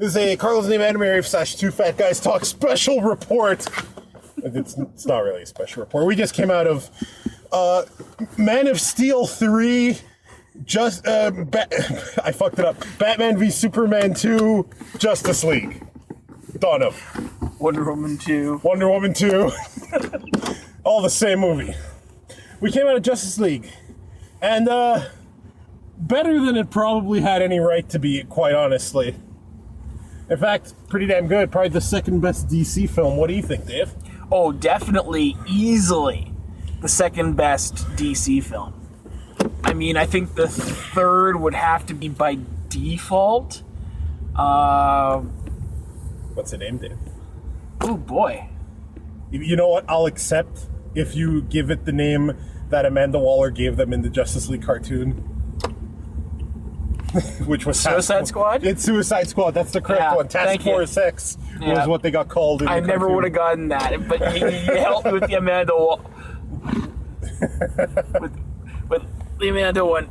This is a Carlos Name Animary / Two Fat Guys Talk special report. It's not really a special report. We just came out of Man of Steel 3, I fucked it up. Batman v Superman 2, Justice League. Dawn of. Wonder Woman 2. Wonder Woman 2. All the same movie. We came out of Justice League. And, better than it probably had any right to be, quite honestly. In fact, pretty damn good. Probably the second best DC film. What do you think, Dave? Oh, definitely, easily the second best DC film. I mean, I think the third would have to be by default. What's the name, Dave? Oh, boy. You know what? I'll accept if you give it the name that Amanda Waller gave them in the Justice League cartoon. Which was Suicide Squad? It's Suicide Squad. That's the correct one. Task Force X was what they got called in the I never cartoon. would have gotten that, but you helped me with the Amanda with the Amanda one.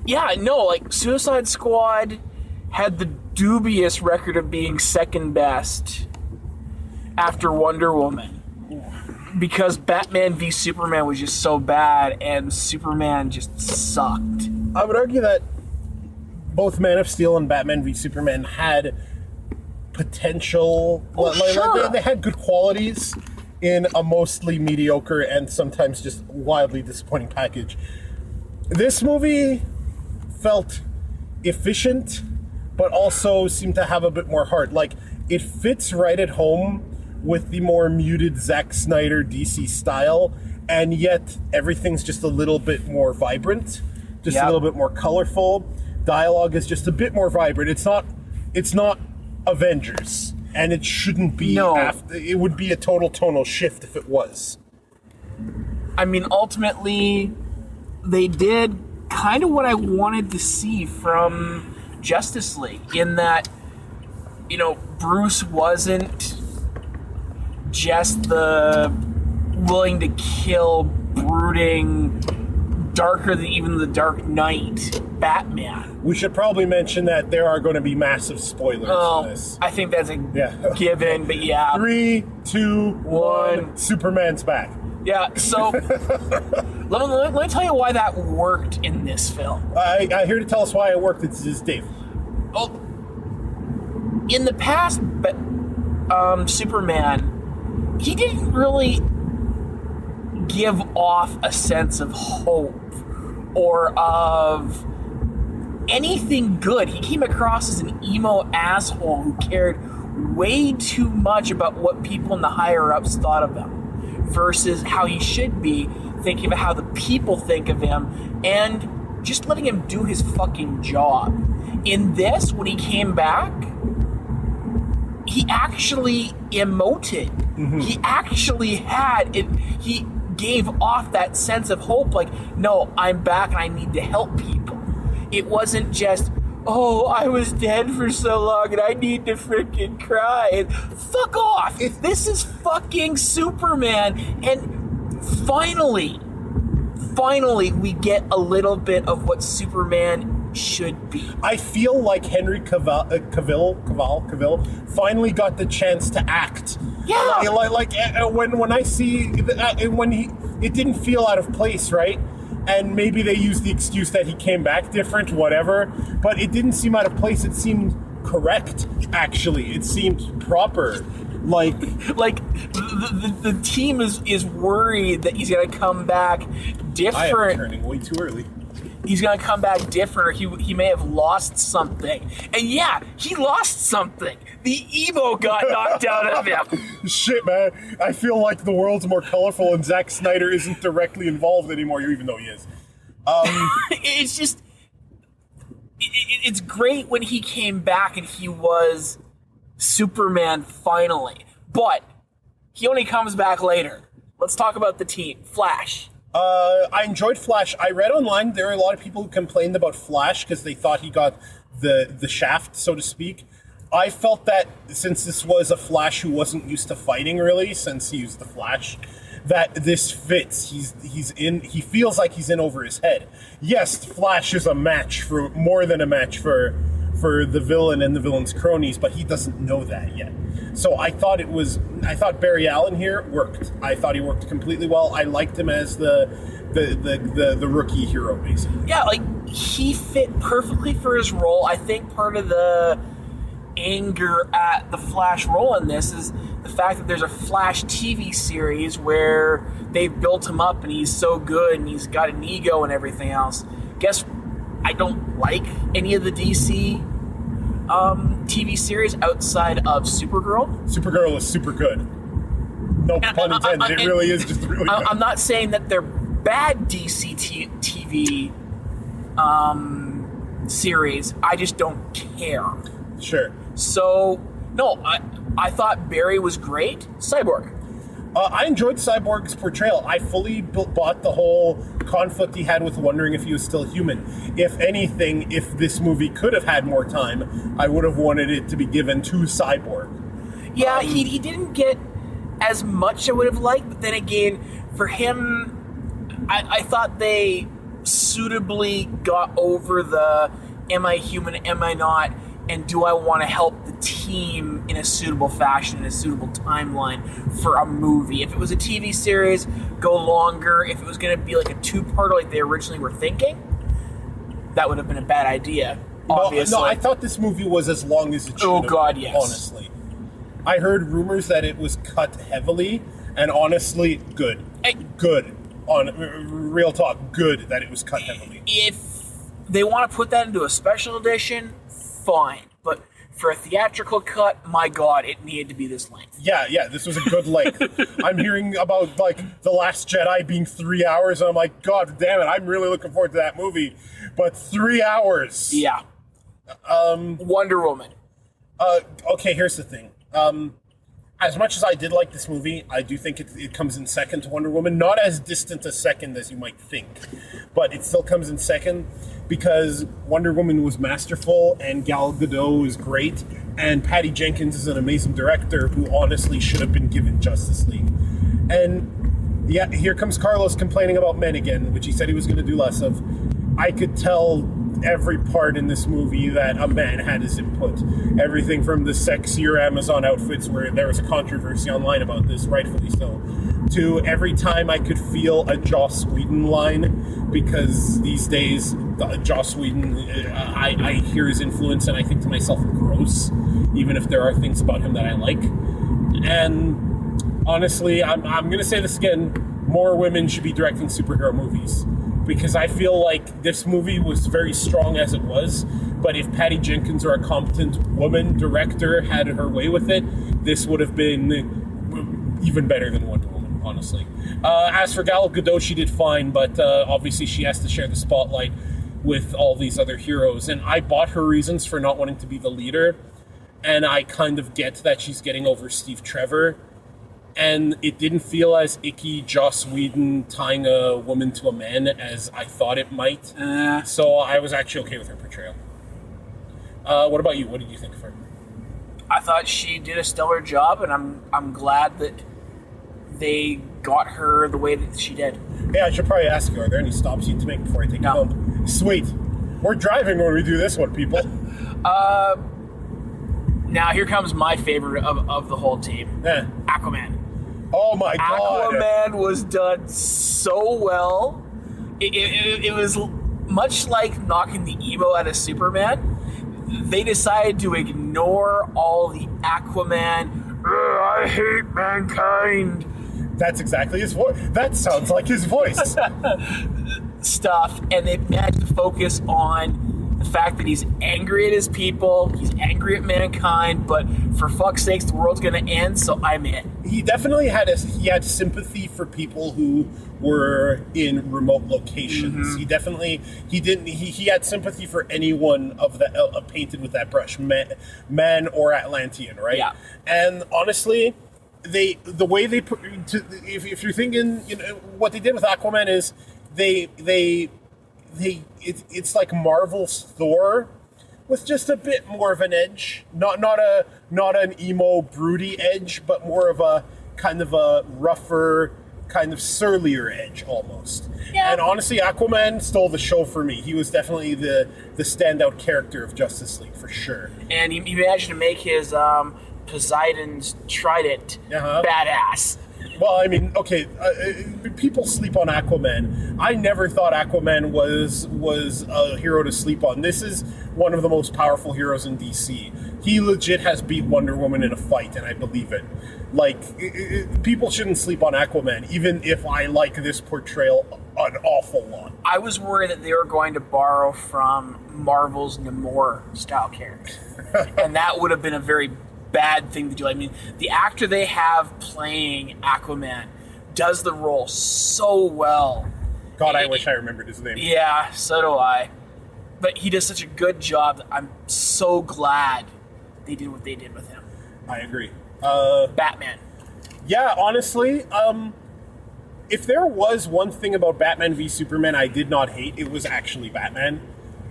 Yeah, no, like Suicide Squad had the dubious record of being second best after Wonder Woman. Because Batman v Superman was just so bad and Superman just sucked. I would argue that both Man of Steel and Batman v Superman had potential. Sure. They had good qualities in a mostly mediocre and sometimes just wildly disappointing package. This movie felt efficient, but also seemed to have a bit more heart. Like, it fits right at home with the more muted Zack Snyder DC style, and yet everything's just a little bit more vibrant, just a little bit more colorful. Dialogue is just a bit more vibrant. It's not Avengers, and it shouldn't be. No. It would be a total tonal shift if it was. I mean, ultimately, they did kind of what I wanted to see from Justice League, in that, you know, Bruce wasn't just the willing to kill, brooding, darker than even the Dark Knight Batman. We should probably mention that there are going to be massive spoilers in this. I think that's a given, but yeah. 3, 2, 1, Superman's back. Yeah, so let me tell you why that worked in this film. I here to tell us why it worked. It's just Dave. Well, in the past, Superman, he didn't really give off a sense of hope or of anything good. He came across as an emo asshole who cared way too much about what people in the higher-ups thought of him versus how he should be thinking about how the people think of him and just letting him do his fucking job. In this, when he came back, he actually emoted. Mm-hmm. He actually had it. He gave off that sense of hope, like, no, I'm back and I need to help people. It wasn't just, oh, I was dead for so long and I need to freaking cry. And fuck off. This is fucking Superman. And finally, we get a little bit of what Superman should be. I feel like Henry Cavill finally got the chance to act. Yeah. Like when I see when it didn't feel out of place, right? And maybe they used the excuse that he came back different, whatever. But it didn't seem out of place. It seemed correct. Actually, it seemed proper. Like the team is worried that he's gonna come back different. I am turning way too early. He's gonna come back different, or he may have lost something. And yeah, he lost something. The emo got knocked out of him. Shit, man. I feel like the world's more colorful and Zack Snyder isn't directly involved anymore, even though he is. It's just... It's great when he came back and he was Superman finally. But he only comes back later. Let's talk about the team. Flash. I enjoyed Flash. I read online there are a lot of people who complained about Flash because they thought he got the shaft, so to speak. I felt that since this was a Flash who wasn't used to fighting really, since he used the Flash, that this fits. He feels like he's in over his head. Yes, Flash is a match for more than a match for for the villain and the villain's cronies, but he doesn't know that yet. So I thought Barry Allen here worked. I thought he worked completely well. I liked him as the rookie hero, basically. Yeah, like, he fit perfectly for his role. I think part of the anger at the Flash role in this is the fact that there's a Flash TV series where they've built him up and he's so good and he's got an ego and everything else. Guess I don't like any of the DC TV series outside of Supergirl. Supergirl is super good. No pun intended. It really is just really good. I'm not saying that they're bad DC TV series. I just don't care. Sure. So, no, I thought Barry was great. Cyborg. I enjoyed Cyborg's portrayal. I fully bought the whole conflict he had with wondering if he was still human. If anything, if this movie could have had more time, I would have wanted it to be given to Cyborg. Yeah, he didn't get as much I would have liked, but then again, for him, I thought they suitably got over the am I human, am I not, and do I want to help the team in a suitable fashion, in a suitable timeline for a movie. If it was a TV series, go longer. If it was going to be like a two-parter like they originally were thinking, that would have been a bad idea, obviously. No, I thought this movie was as long as it should have. Oh, God, yes. Honestly. I heard rumors that it was cut heavily, and honestly, good. Good. On real talk, good that it was cut heavily. If they want to put that into a special edition, fine. But for a theatrical cut, my God, it needed to be this length. Yeah, this was a good length. I'm hearing about, like, The Last Jedi being 3 hours, and I'm like, God damn it, I'm really looking forward to that movie. But 3 hours. Yeah. Wonder Woman. Okay, here's the thing. As much as I did like this movie, I do think it comes in second to Wonder Woman. Not as distant a second as you might think, but it still comes in second because Wonder Woman was masterful and Gal Gadot is great, and Patty Jenkins is an amazing director who honestly should have been given Justice League. And yeah, here comes Carlos complaining about men again, which he said he was going to do less of. I could tell every part in this movie that a man had his input. Everything from the sexier Amazon outfits, where there was a controversy online about this, rightfully so, to every time I could feel a Joss Whedon line, because these days, Joss Whedon, I hear his influence and I think to myself, gross, even if there are things about him that I like. And honestly, I'm going to say this again, more women should be directing superhero movies. Because I feel like this movie was very strong as it was, but if Patty Jenkins or a competent woman director had her way with it, this would have been even better than Wonder Woman, honestly. As for Gal Gadot, she did fine, but obviously she has to share the spotlight with all these other heroes. And I bought her reasons for not wanting to be the leader, and I kind of get that she's getting over Steve Trevor. And it didn't feel as icky Joss Whedon tying a woman to a man as I thought it might. So I was actually okay with her portrayal. What about you? What did you think of her? I thought she did a stellar job, and I'm glad that they got her the way that she did. Yeah, I should probably ask you, are there any stops you need to make before I take you home? Sweet. We're driving when we do this one, people. Now, here comes my favorite of the whole team. Aquaman. Oh my God. Aquaman was done so well. It was much like knocking the emo out of Superman. They decided to ignore all the Aquaman, I hate mankind. That's exactly his voice. That sounds like his voice. Stuff, and they managed to focus on the fact that he's angry at his people, he's angry at mankind, but for fuck's sakes, the world's gonna end, so I'm in. He definitely had had sympathy for people who were in remote locations. Mm-hmm. He had sympathy for anyone of that painted with that brush, man or Atlantean, right? Yeah. And honestly, the way they put, if you're thinking, what they did with Aquaman is it's like Marvel's Thor with just a bit more of an edge, not an emo broody edge, but more of a kind of a rougher, kind of surlier edge almost. Yeah. And honestly, Aquaman stole the show for me. He was definitely the standout character of Justice League for sure. And you managed to make his Poseidon's trident badass. Well, I mean, okay, people sleep on Aquaman. I never thought Aquaman was a hero to sleep on. This is one of the most powerful heroes in DC. He legit has beat Wonder Woman in a fight, and I believe it. Like, people shouldn't sleep on Aquaman, even if I like this portrayal an awful lot. I was worried that they were going to borrow from Marvel's Namor style character, and that would have been a very bad thing to do. I mean, the actor they have playing Aquaman does the role so well. God, I wish I remembered his name. Yeah, so do I. But he does such a good job that I'm so glad they did what they did with him. I agree. Batman. Yeah, honestly, if there was one thing about Batman v Superman I did not hate, it was actually Batman.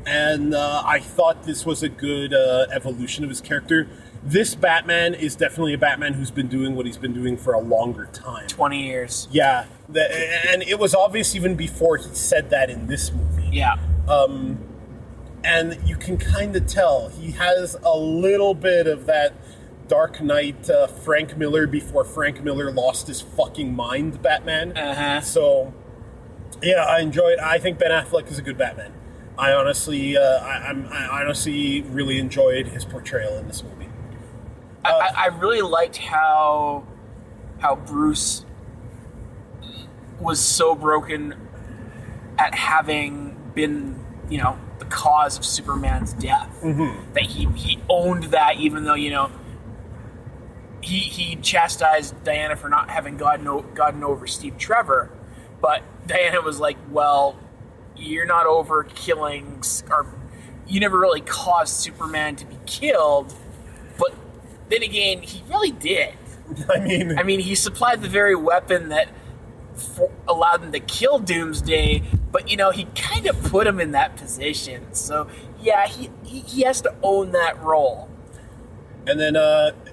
And I thought this was a good evolution of his character. This Batman is definitely a Batman who's been doing what he's been doing for a longer time. 20 years. Yeah, and it was obvious even before he said that in this movie. Yeah. And you can kind of tell he has a little bit of that Dark Knight Frank Miller before Frank Miller lost his fucking mind Batman. Uh-huh. So, yeah, I enjoy it. I think Ben Affleck is a good Batman. I honestly, I honestly really enjoyed his portrayal in this movie. I really liked how Bruce was so broken at having been, the cause of Superman's death. Mm-hmm. That he owned that, even though, he chastised Diana for not having gotten over Steve Trevor, but Diana was like, well, you're not over killing, or you never really caused Superman to be killed. But then again, he really did. I mean, he supplied the very weapon that allowed him to kill Doomsday, but he kind of put him in that position. So yeah, he has to own that role. And then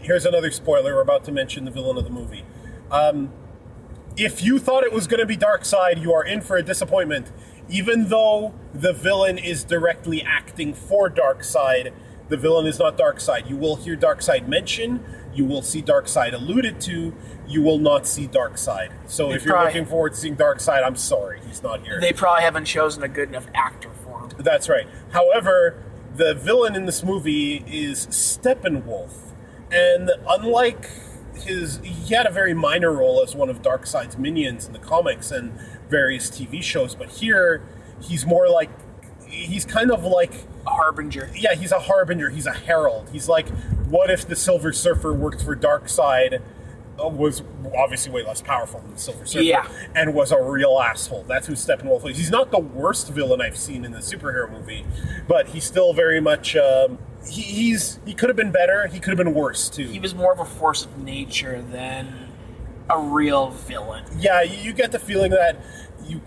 here's another spoiler. We're about to mention the villain of the movie. If you thought it was going to be Darkseid, you are in for a disappointment. Even though the villain is directly acting for Darkseid, the villain is not Darkseid. You will hear Darkseid mentioned. You will see Darkseid alluded to. You will not see Darkseid. So if you're looking forward to seeing Darkseid, I'm sorry, he's not here. They probably haven't chosen a good enough actor for him. That's right. However, the villain in this movie is Steppenwolf. And unlike he had a very minor role as one of Darkseid's minions in the comics and various TV shows, but here he's more like, he's kind of like a harbinger. Yeah, he's a harbinger. He's a herald. He's like, what if the Silver Surfer worked for Darkseid, was obviously way less powerful than the Silver Surfer, and was a real asshole. That's who Steppenwolf is. He's not the worst villain I've seen in the superhero movie, but he's still very much, he could have been better. He could have been worse, too. He was more of a force of nature than a real villain. Yeah, you get the feeling that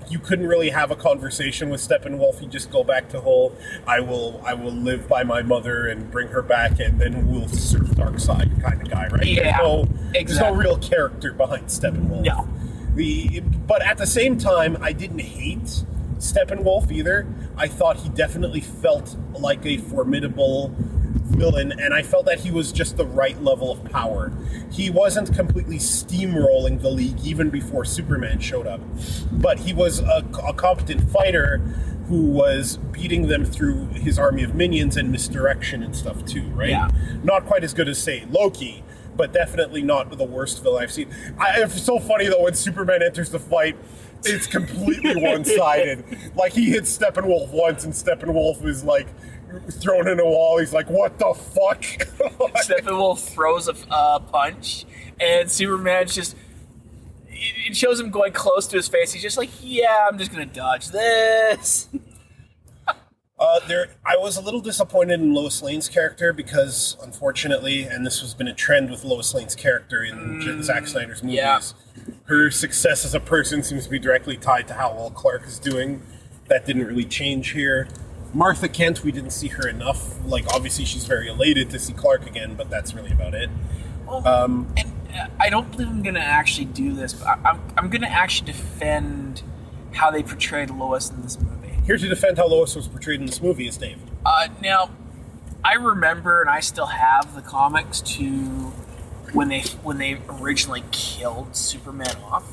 you couldn't really have a conversation with Steppenwolf. You just go back to whole, I will live by my mother and bring her back, and then we'll serve Darkseid kind of guy, right? Yeah, there's no real character behind Steppenwolf. No. But at the same time, I didn't hate Steppenwolf either. I thought he definitely felt like a formidable villain, and I felt that he was just the right level of power. He wasn't completely steamrolling the League even before Superman showed up, but he was a competent fighter who was beating them through his army of minions and misdirection and stuff too, right? Yeah. Not quite as good as, say, Loki, but definitely not the worst villain I've seen. It's so funny, though, when Superman enters the fight, it's completely one-sided. Like, he hits Steppenwolf once, and Steppenwolf is, like, thrown in a wall. He's like, what the fuck? Steppenwolf throws a punch, and Superman's just... It shows him going close to his face. He's just like, yeah, I'm just going to dodge this. I was a little disappointed in Lois Lane's character because, unfortunately, and this has been a trend with Lois Lane's character in Zack Snyder's movies, her success as a person seems to be directly tied to how well Clark is doing. That didn't really change here. Martha Kent, we didn't see her enough. Like, obviously, she's very elated to see Clark again, but that's really about it. And I don't believe I'm gonna actually do this, but I'm gonna actually defend how they portrayed Lois in this movie. Here to defend how Lois was portrayed in this movie is Dave. Now, I remember, and I still have the comics to when they originally killed Superman off.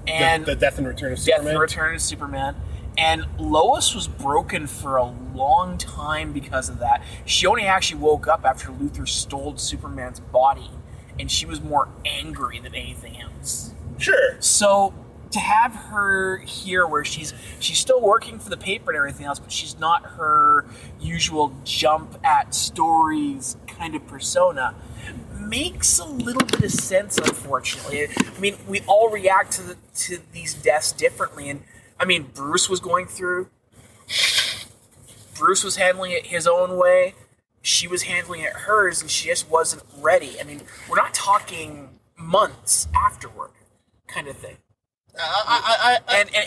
And the Death and Return of Death Superman. and Return of Superman. And Lois was broken for a long time because of that. She only actually woke up after Luthor stole Superman's body, and she was more angry than anything else. Sure. So to have her here, where she's still working for the paper and everything else, but she's not her usual jump at stories kind of persona, makes a little bit of sense. Unfortunately, I mean, we all react to these deaths differently, and I mean, Bruce was handling it his own way. She was handling it hers, and she just wasn't ready. I mean, we're not talking months afterward, kind of thing.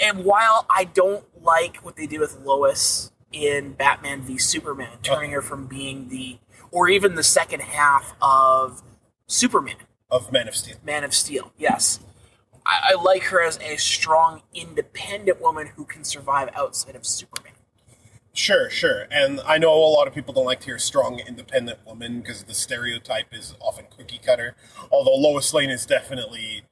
And while I don't like what they did with Lois in Batman v Superman, turning her from being or even the second half of Superman. Of Man of Steel. Man of Steel, yes. I like her as a strong, independent woman who can survive outside of Superman. Sure. And I know a lot of people don't like to hear strong, independent woman because the stereotype is often cookie cutter. Although Lois Lane is definitely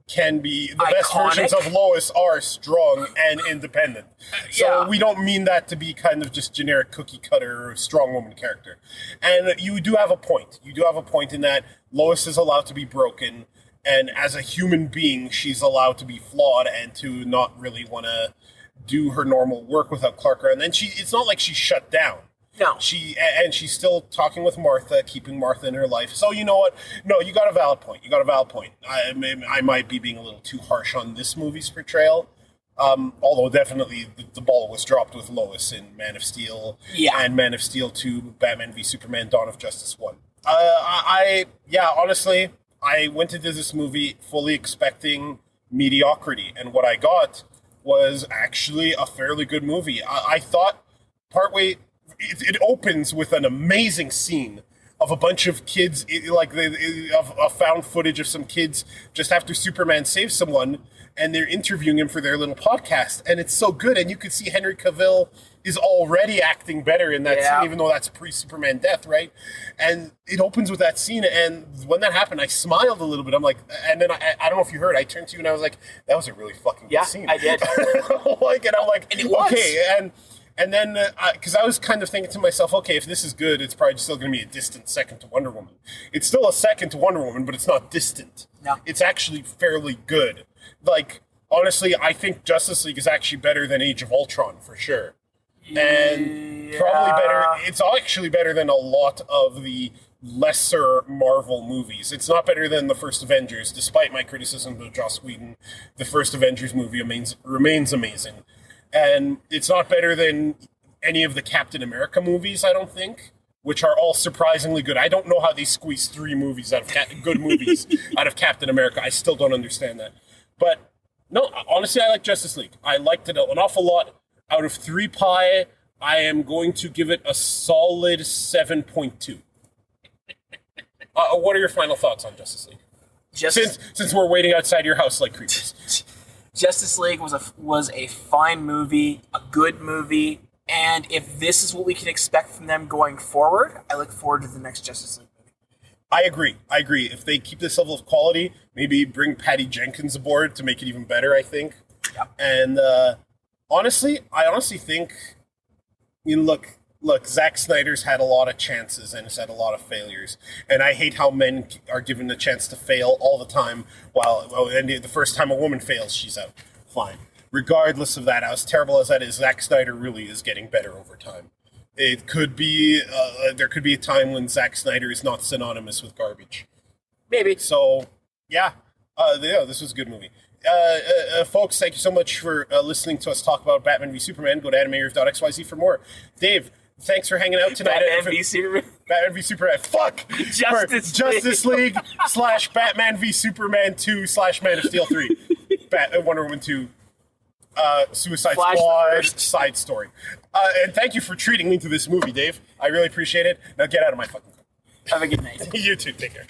can be the best iconic. versions of Lois are strong and independent. So we don't mean that to be kind of just generic cookie cutter strong woman character. And you do have a point. You do have a point in that Lois is allowed to be broken, and as a human being, she's allowed to be flawed and to not really want to do her normal work without Clark. And then it's not like she's shut down. No. She's still talking with Martha, keeping Martha in her life. So you know what? No, you got a valid point. I might be being a little too harsh on this movie's portrayal. Although definitely the ball was dropped with Lois in Man of Steel and Man of Steel 2, Batman v Superman, Dawn of Justice 1. Honestly, I went into this movie fully expecting mediocrity, and what I got was actually a fairly good movie. I thought partway... It opens with an amazing scene of a bunch of kids, of found footage of some kids just after Superman saves someone, and they're interviewing him for their little podcast, and it's so good, and you can see Henry Cavill is already acting better in that scene, even though that's pre-Superman death, right? And it opens with that scene, and when that happened, I smiled a little bit. I'm like, and then I don't know if you heard, I turned to you and I was like, that was a really fucking good scene. Yeah, I did. and I'm like, and it was. Okay, and then, because I was kind of thinking to myself, okay, if this is good, it's probably still going to be a distant second to Wonder Woman. It's still a second to Wonder Woman, but it's not distant. No. It's actually fairly good. Like, honestly, I think Justice League is actually better than Age of Ultron, for sure. And probably better, it's actually better than a lot of the lesser Marvel movies. It's not better than the first Avengers, despite my criticism of Joss Whedon. The first Avengers movie remains amazing. And it's not better than any of the Captain America movies, I don't think, which are all surprisingly good. I don't know how they squeeze 3 movies out of good movies out of Captain America. I still don't understand that. But no, honestly, I like Justice League. I liked it an awful lot. Out of 3 pie, I am going to give it a solid 7.2. What are your final thoughts on Justice League? Since we're waiting outside your house like creepers. Justice League was a fine movie, a good movie, and if this is what we can expect from them going forward, I look forward to the next Justice League movie. I agree. If they keep this level of quality, maybe bring Patty Jenkins aboard to make it even better, I think. Yeah. And I honestly think, look, Zack Snyder's had a lot of chances and has had a lot of failures. And I hate how men are given the chance to fail all the time, and the first time a woman fails, she's out. Fine. Regardless of that, as terrible as that is, Zack Snyder really is getting better over time. It could be, there could be a time when Zack Snyder is not synonymous with garbage. Maybe. So, this was a good movie. Folks, thank you so much for listening to us talk about Batman v Superman. Go to animators.xyz for more. Dave, thanks for hanging out tonight. Batman v Superman. Batman v Superman. Fuck! Justice League / Batman v Superman 2 / Man of Steel 3. Wonder Woman 2. Suicide Squad side story. And thank you for treating me to this movie, Dave. I really appreciate it. Now get out of my fucking car. Have a good night. You too. Take care.